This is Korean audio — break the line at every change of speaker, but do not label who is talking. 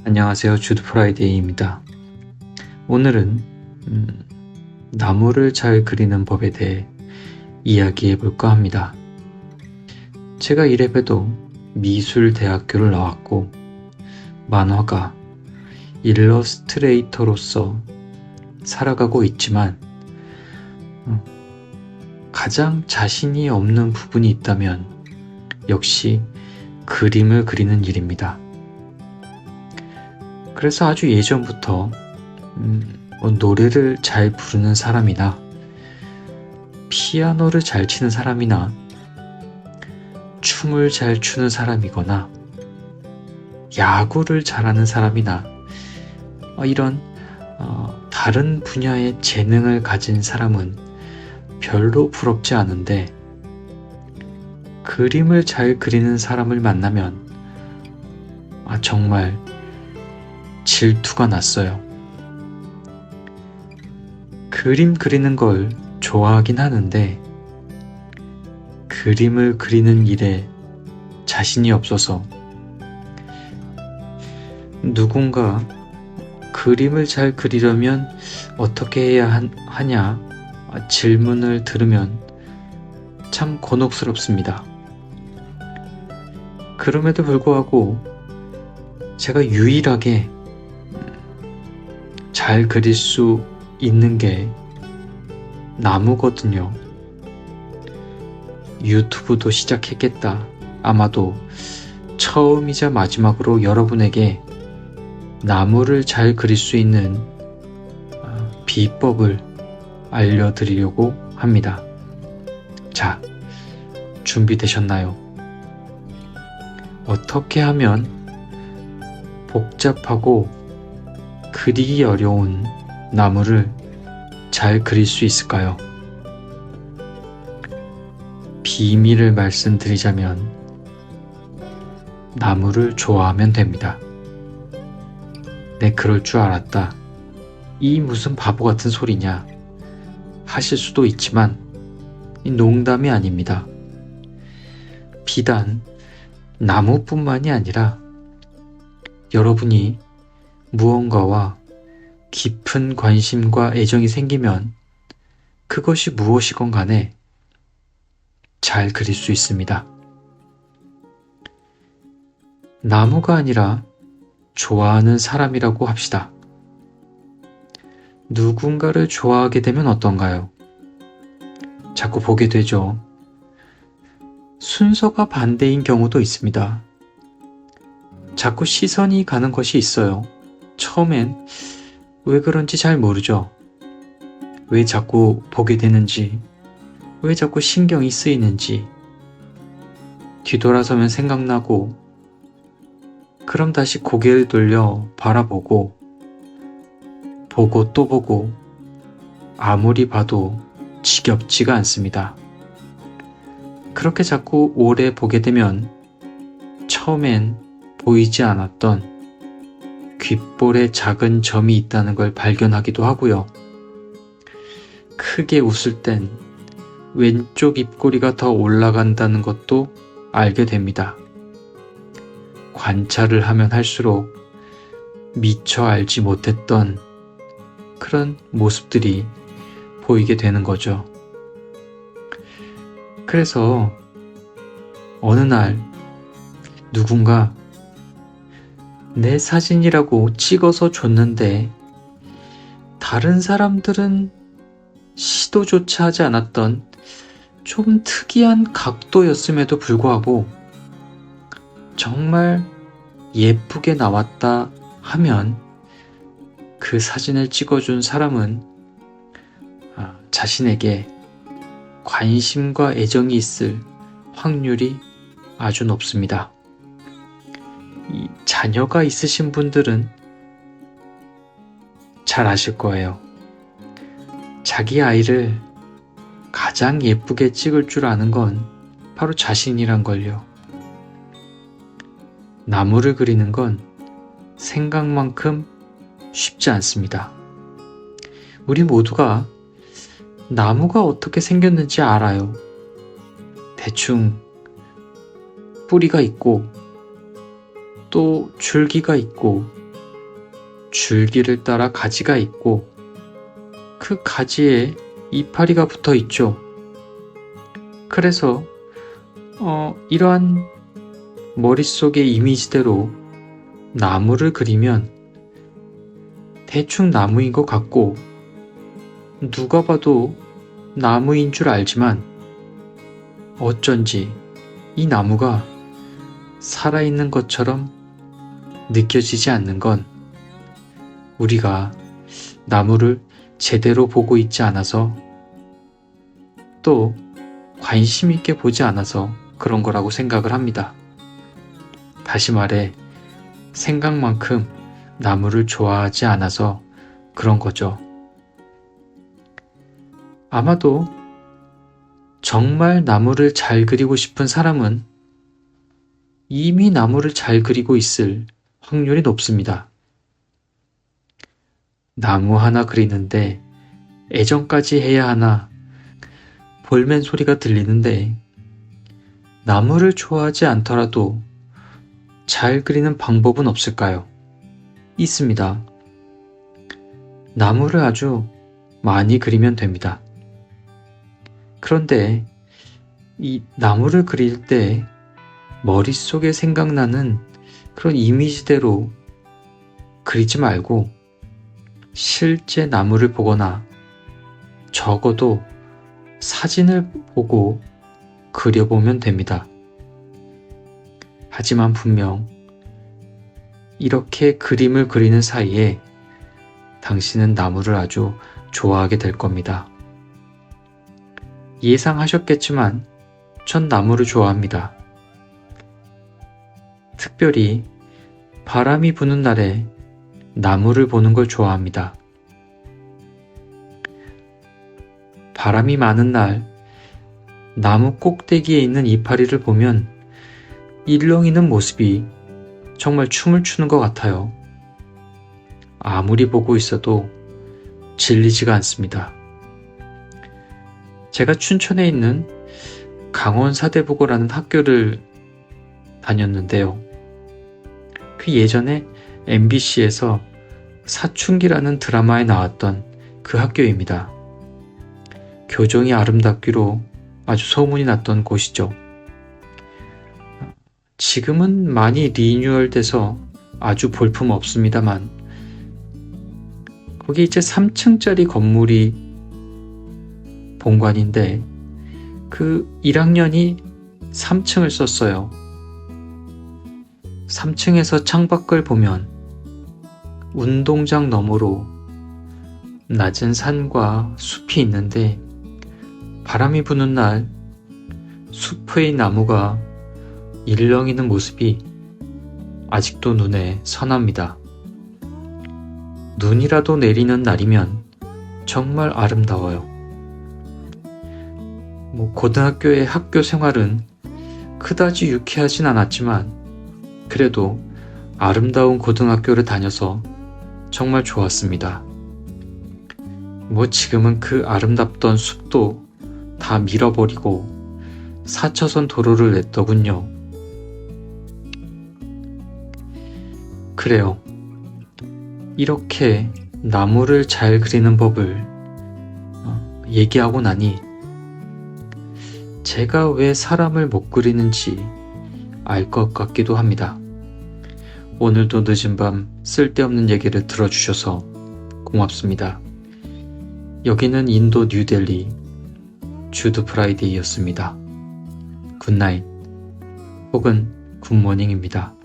안녕하세요. 주드 프라이데이입니다. 오늘은 나무를 잘 그리는 법에 대해 이야기해 볼까 합니다. 제가 이래봬도 미술대학교를 나왔고 만화가, 일러스트레이터로서 살아가고 있지만 가장 자신이 없는 부분이 있다면 역시 그림을 그리는 일입니다. 그래서 아주 예전부터 노래를 잘 부르는 사람이나 피아노를 잘 치는 사람이나 춤을 잘 추는 사람이거나 야구를 잘하는 사람이나 이런 다른 분야의 재능을 가진 사람은 별로 부럽지 않은데 그림을 잘 그리는 사람을 만나면 정말 질투가 났어요. 그림 그리는 걸 좋아하긴 하는데 그림을 그리는 일에 자신이 없어서 누군가 그림을 잘 그리려면 어떻게 해야 하냐 질문을 들으면 참 곤혹스럽습니다. 그럼에도 불구하고 제가 유일하게 잘 그릴 수 있는 게 나무거든요. 유튜브도 시작했겠다. 아마도 처음이자 마지막으로 여러분에게 나무를 잘 그릴 수 있는 비법을 알려드리려고 합니다. 자, 준비되셨나요? 어떻게 하면 복잡하고 그리기 어려운 나무를 잘 그릴 수 있을까요? 비밀을 말씀드리자면 나무를 좋아하면 됩니다. 내 그럴 줄 알았다. 이 무슨 바보 같은 소리냐 하실 수도 있지만 농담이 아닙니다. 비단 나무뿐만이 아니라 여러분이 무언가와 깊은 관심과 애정이 생기면 그것이 무엇이건 간에 잘 그릴 수 있습니다. 나무가 아니라 좋아하는 사람이라고 합시다. 누군가를 좋아하게 되면 어떤가요? 자꾸 보게 되죠. 순서가 반대인 경우도 있습니다. 자꾸 시선이 가는 것이 있어요. 처음엔 왜 그런지 잘 모르죠. 왜 자꾸 보게 되는지, 왜 자꾸 신경이 쓰이는지. 뒤돌아서면 생각나고, 그럼 다시 고개를 돌려 바라보고, 보고 또 보고, 아무리 봐도 지겹지가 않습니다. 그렇게 자꾸 오래 보게 되면 처음엔 보이지 않았던 귓볼에 작은 점이 있다는 걸 발견하기도 하고요. 크게 웃을 땐 왼쪽 입꼬리가 더 올라간다는 것도 알게 됩니다. 관찰을 하면 할수록 미처 알지 못했던 그런 모습들이 보이게 되는 거죠. 그래서 어느 날 누군가 내 사진이라고 찍어서 줬는데 다른 사람들은 시도조차 하지 않았던 좀 특이한 각도였음에도 불구하고 정말 예쁘게 나왔다 하면 그 사진을 찍어준 사람은 자신에게 관심과 애정이 있을 확률이 아주 높습니다. 자녀가 있으신 분들은 잘 아실 거예요. 자기 아이를 가장 예쁘게 찍을 줄 아는 건 바로 자신이란 걸요. 나무를 그리는 건 생각만큼 쉽지 않습니다. 우리 모두가 나무가 어떻게 생겼는지 알아요. 대충 뿌리가 있고 또 줄기가 있고 줄기를 따라 가지가 있고 그 가지에 이파리가 붙어 있죠. 그래서 이러한 머릿속의 이미지대로 나무를 그리면 대충 나무인 것 같고 누가 봐도 나무인 줄 알지만 어쩐지 이 나무가 살아있는 것처럼 느껴지지 않는 건 우리가 나무를 제대로 보고 있지 않아서 또 관심 있게 보지 않아서 그런 거라고 생각을 합니다. 다시 말해 생각만큼 나무를 좋아하지 않아서 그런 거죠. 아마도 정말 나무를 잘 그리고 싶은 사람은 이미 나무를 잘 그리고 있을 확률이 높습니다. 나무 하나 그리는데 애정까지 해야 하나 볼멘 소리가 들리는데 나무를 좋아하지 않더라도 잘 그리는 방법은 없을까요? 있습니다. 나무를 아주 많이 그리면 됩니다. 그런데 이 나무를 그릴 때 머릿속에 생각나는 그런 이미지대로 그리지 말고 실제 나무를 보거나 적어도 사진을 보고 그려보면 됩니다. 하지만 분명 이렇게 그림을 그리는 사이에 당신은 나무를 아주 좋아하게 될 겁니다. 예상하셨겠지만 전 나무를 좋아합니다. 특별히 바람이 부는 날에 나무를 보는 걸 좋아합니다. 바람이 많은 날 나무 꼭대기에 있는 이파리를 보면 일렁이는 모습이 정말 춤을 추는 것 같아요. 아무리 보고 있어도 질리지가 않습니다. 제가 춘천에 있는 강원사대부고라는 학교를 다녔는데요. 그 예전에 MBC에서 사춘기라는 드라마에 나왔던 그 학교입니다. 교정이 아름답기로 아주 소문이 났던 곳이죠. 지금은 많이 리뉴얼돼서 아주 볼품 없습니다만 거기 이제 3층짜리 건물이 본관인데 그 1학년이 3층을 썼어요. 3층에서 창밖을 보면 운동장 너머로 낮은 산과 숲이 있는데 바람이 부는 날 숲의 나무가 일렁이는 모습이 아직도 눈에 선합니다. 눈이라도 내리는 날이면 정말 아름다워요. 고등학교의 학교 생활은 그다지 유쾌하진 않았지만 그래도 아름다운 고등학교를 다녀서 정말 좋았습니다. 지금은 그 아름답던 숲도 다 밀어버리고 4차선 도로를 냈더군요. 그래요. 이렇게 나무를 잘 그리는 법을 얘기하고 나니 제가 왜 사람을 못 그리는지 알 것 같기도 합니다. 오늘도 늦은 밤 쓸데없는 얘기를 들어주셔서 고맙습니다. 여기는 인도 뉴델리 주드 프라이데이였습니다. 굿나잇 혹은 굿모닝입니다.